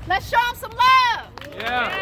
Let's show them some love. Yeah.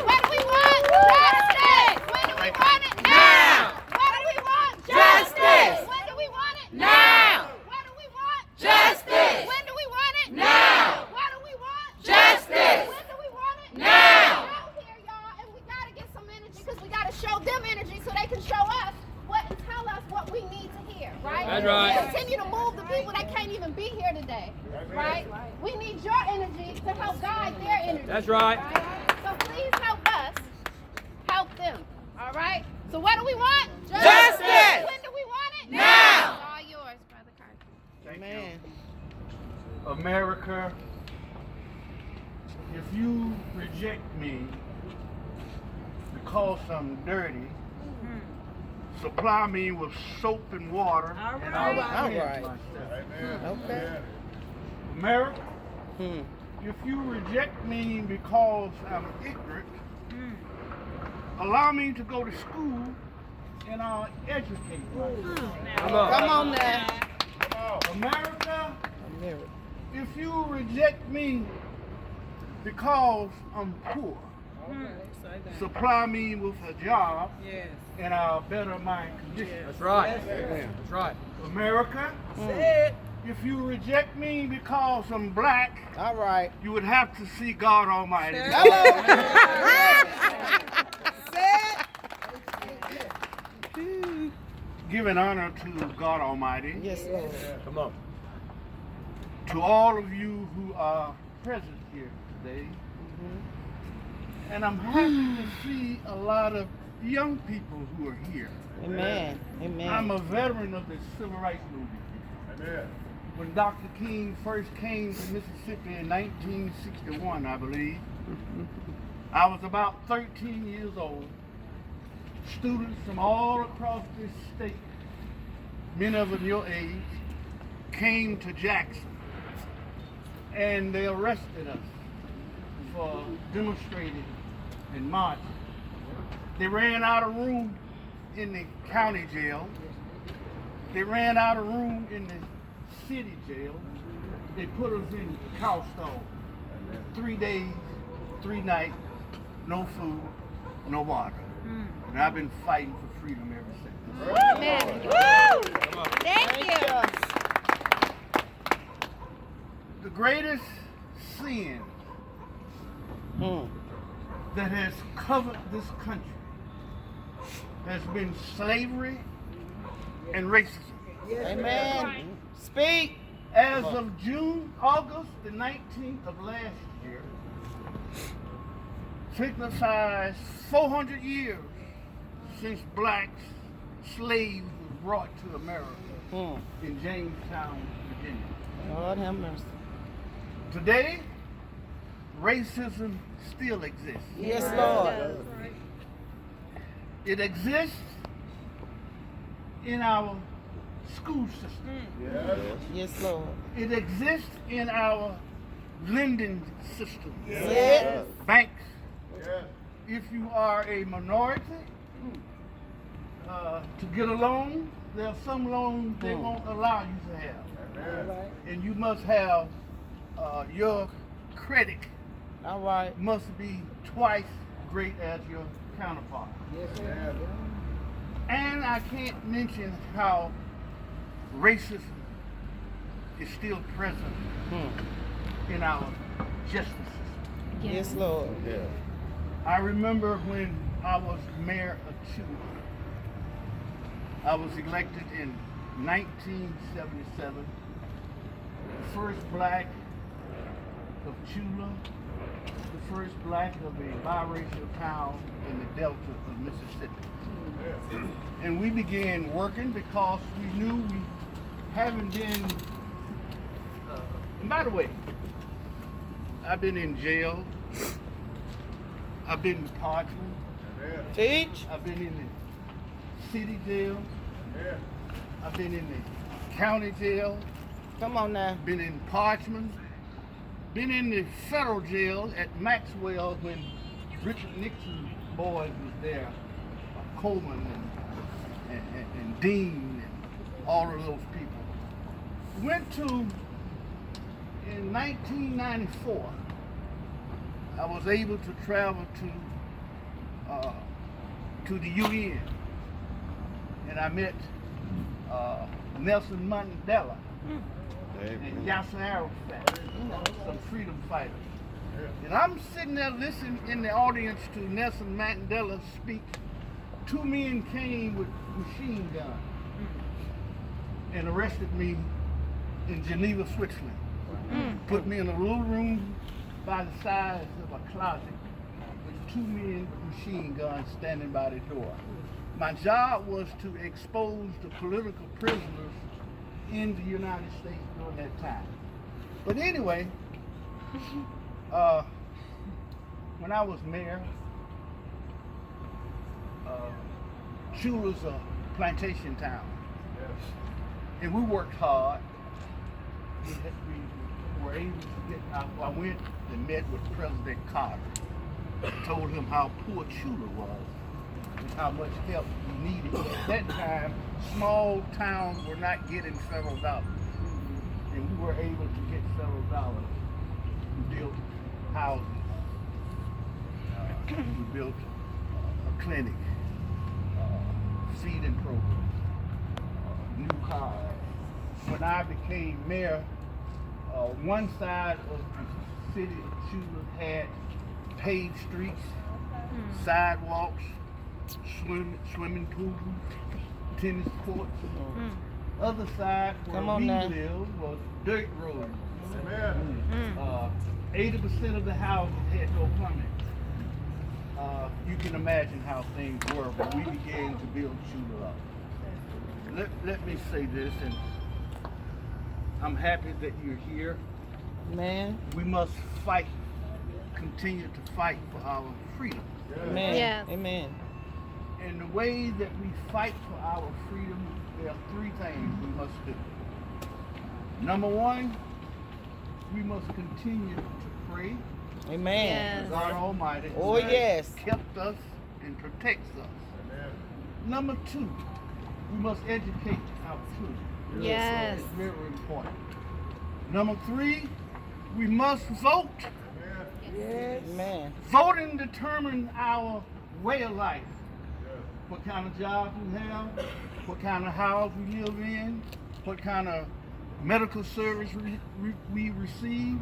What do we want? Justice. When do we want it? Now. What do we want? Justice. When do we want it? Now. What do we want? Justice. When do we want it? Now. What do we want? Justice. When do we want it? Now. Out here, y'all, and we gotta get some energy because we gotta show them energy so they can show us what and tell us what we need to hear, right? That's right. We continue to move the people that can't even be here today, right? We need your energy to help guide their energy. That's right. So please help us help them, all right? So what do we want? Justice. When do we want it? Now. It's all yours, Brother Carthan. Man. America, if you reject me because I'm dirty, supply me with soap and water, and I'll cleanse right. myself. Okay. America, if you reject me because I'm ignorant, allow me to go to school and I'll educate myself. Come on. Come on now. America, America. if you reject me because I'm poor, supply me with a job and I'll better my condition. That's right. That's right. America, if you reject me because I'm black, All right. you would have to see God Almighty. Giving honor to God Almighty, Yes, Lord. Come on. to all of you who are present here today. And I'm happy to see a lot of young people who are here. Amen. Amen. I'm a veteran of the Civil Rights Movement. When Dr. King first came to Mississippi in 1961, I believe, I was about 13 years old. Students from all across this state, many of them your age, came to Jackson and they arrested us for demonstrating and marching. They ran out of room in the county jail. They ran out of room in the city jail. They put us in cow stall. 3 days, 3 nights, no food, no water. And I've been fighting for freedom ever since. Amen. Woo! Thank you. The greatest sin that has covered this country has been slavery and racism. Amen. Speak. As of August the 19th of last year, signifies 400 years since black slaves were brought to America in Jamestown, Virginia. Lord have mercy. Today, racism still exists. Yes, Lord. It exists in our school system. Yes, Lord. It exists in our lending system. Yes. Banks. If you are a minority, to get a loan, there are some loans they won't allow you to have. And you must have your credit All right. must be twice great as your counterpart. And I can't mention how racism is still present in our justice system. Yes, Lord. I remember when I was mayor of Tchula. I was elected in 1977, the first black of Tchula, the first black of a biracial town in the Delta of Mississippi. And we began working because we knew we haven't been, and by the way, I've been in jail, I've been in Parchman, Teach. I've been in the city jail, I've been in the county jail, Come on now. been in Parchman, been in the federal jail at Maxwell when Richard Nixon boys was there, Coleman and Dean and all of those people. Went to, in 1994, I was able to travel to the UN, and I met Nelson Mandela and Yasser Arafat, some freedom fighters. And I'm sitting there listening in the audience to Nelson Mandela speak. Two men came with machine guns and arrested me in Geneva, Switzerland. Put me in a little room by the size of a closet with two men with machine guns standing by the door. My job was to expose the political prisoners in the United States during that time. But anyway, when I was mayor, Tchula's a plantation town, and we worked hard. We were able to get out. I went and met with President Carthan, told him how poor Tchula was and how much help we needed. At that time, small towns were not getting federal dollars, and we were able to get federal dollars. We built houses. We built a clinic, feeding program, new cars. When I became mayor, one side of the city of Tchula had paved streets, sidewalks, swimming pools, tennis courts. Other side where we lived was dirt roads. 80% of the houses had no plumbing. You can imagine how things were when we began to build Tchula up. Let me say this, and I'm happy that you're here. Man. We must fight, continue to fight for our freedom. Amen. Yes. Amen. And the way that we fight for our freedom, there are three things we must do. Number one, we must continue to pray. Amen. Yes. God Almighty Oh, yes. kept us and protects us. Amen. Number two, we must educate our children. Yes. It's very important. Number three, we must vote. Yes. Amen. Voting determines our way of life. What kind of job we have, what kind of house we live in, what kind of medical service we receive.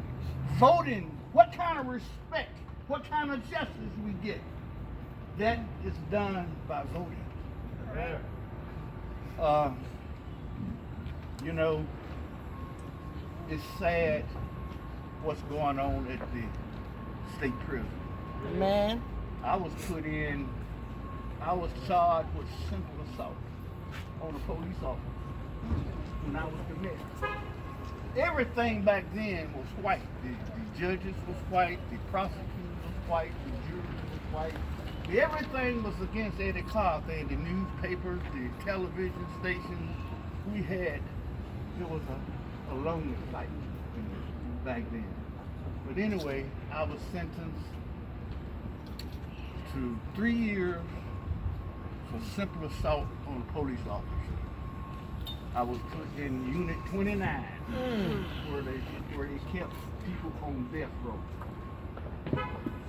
Voting, what kind of respect, what kind of justice we get. That is done by voting. You know, it's sad what's going on at the state prison. Amen. I was charged with simple assault on a police officer when I was the mayor. Everything back then was white. The judges was white, the prosecutors was white, the jury was white. Everything was against Eddie Carthan, the newspapers, the television stations. It was a lonely fight back then. But anyway, I was sentenced to 3 years for simple assault on a police officer. I was put in Unit 29, where they kept people on death row.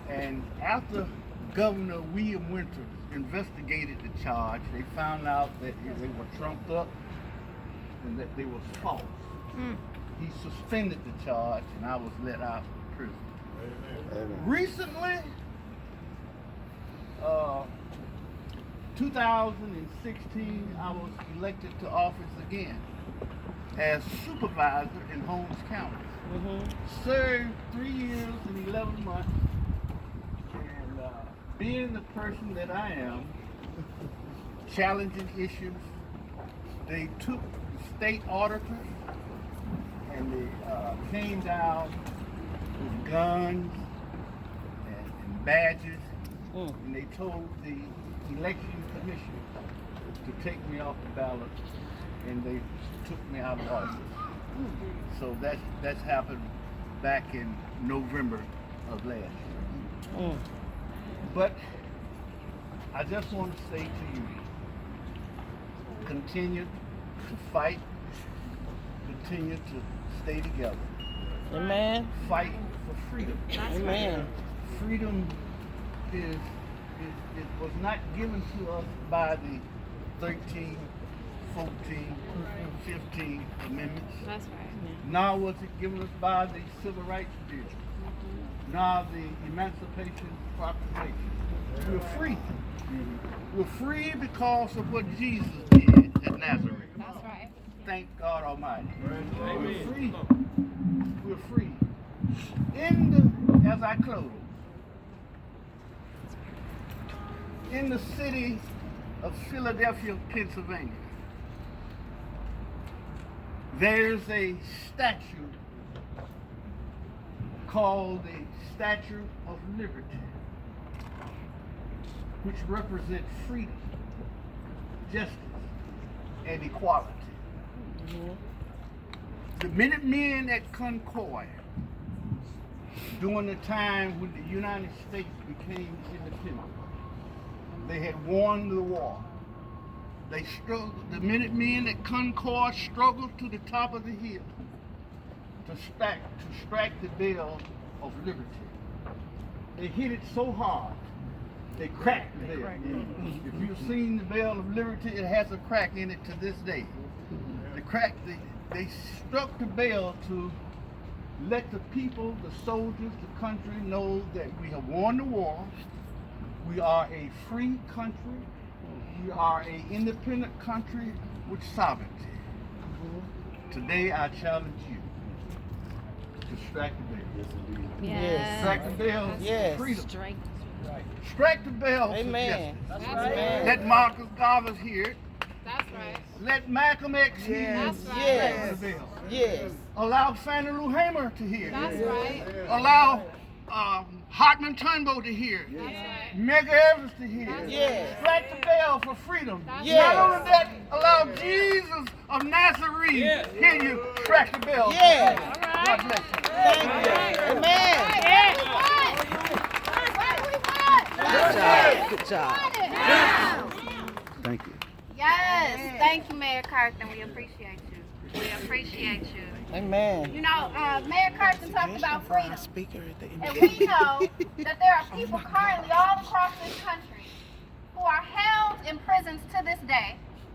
And after Governor William Winters investigated the charge, they found out that they were trumped up and that they were false. He suspended the charge, and I was let out of prison. Amen. Recently, 2016, I was elected to office again as supervisor in Holmes County. Served 3 years and 11 months, and being the person that I am, challenging issues, they took the state auditors and they came down with guns and badges, and they told the election commission to take me off the ballot, and they took me out of office. So that's happened back in November of last year. But I just want to say to you, continue to fight, continue to stay together. Amen. Fight for freedom. Amen. freedom was not given to us by the 13, 14, 15 amendments. That's right. Nor was it given us by the Civil Rights Bill, nor the Emancipation Proclamation. We're free. We're free because of what Jesus did at Nazareth. That's right. Thank God Almighty. We're free. We're free. As I close, in the city of Philadelphia, Pennsylvania, there's a statue called the Statue of Liberty, which represents freedom, justice, and equality. The Minutemen at Concord, during the time when the United States became independent, they had won the war. They struggled. The Minutemen at Concord struggled to the top of the hill to strike the bell of liberty. They hit it so hard, they cracked the bell. If you've seen the bell of liberty, it has a crack in it to this day. They struck the bell to let the people, the soldiers, the country know that we have won the war. We are a free country. We are an independent country with sovereignty. Today I challenge you to strike the bell. Yes. Strike the bell Yes. for freedom. Strike. Strike the bell Amen. for justice. That's right. Let Marcus Garvey hear it. That's right. Let Malcolm X hear it. That's right. Yes. Strike the bell. Yes. Allow Fannie Lou Hamer to hear That's it. right. Allow Hartman Turnbow to hear it. That's right. Medgar Evers to hear it. Yes. Strike the bell for freedom. Yes. Not only that, allow Jesus of Nazareth hear you. Strike the bell. Yes. God bless you. Thank you. Amen. Good job. Thank you. Yes. Thank you, Mayor Carthan. We appreciate you. We appreciate you. Amen. You know, Mayor Carthan talked about freedom. Speaker at the end. And we know that there are people currently all across this country who are held in prisons to this day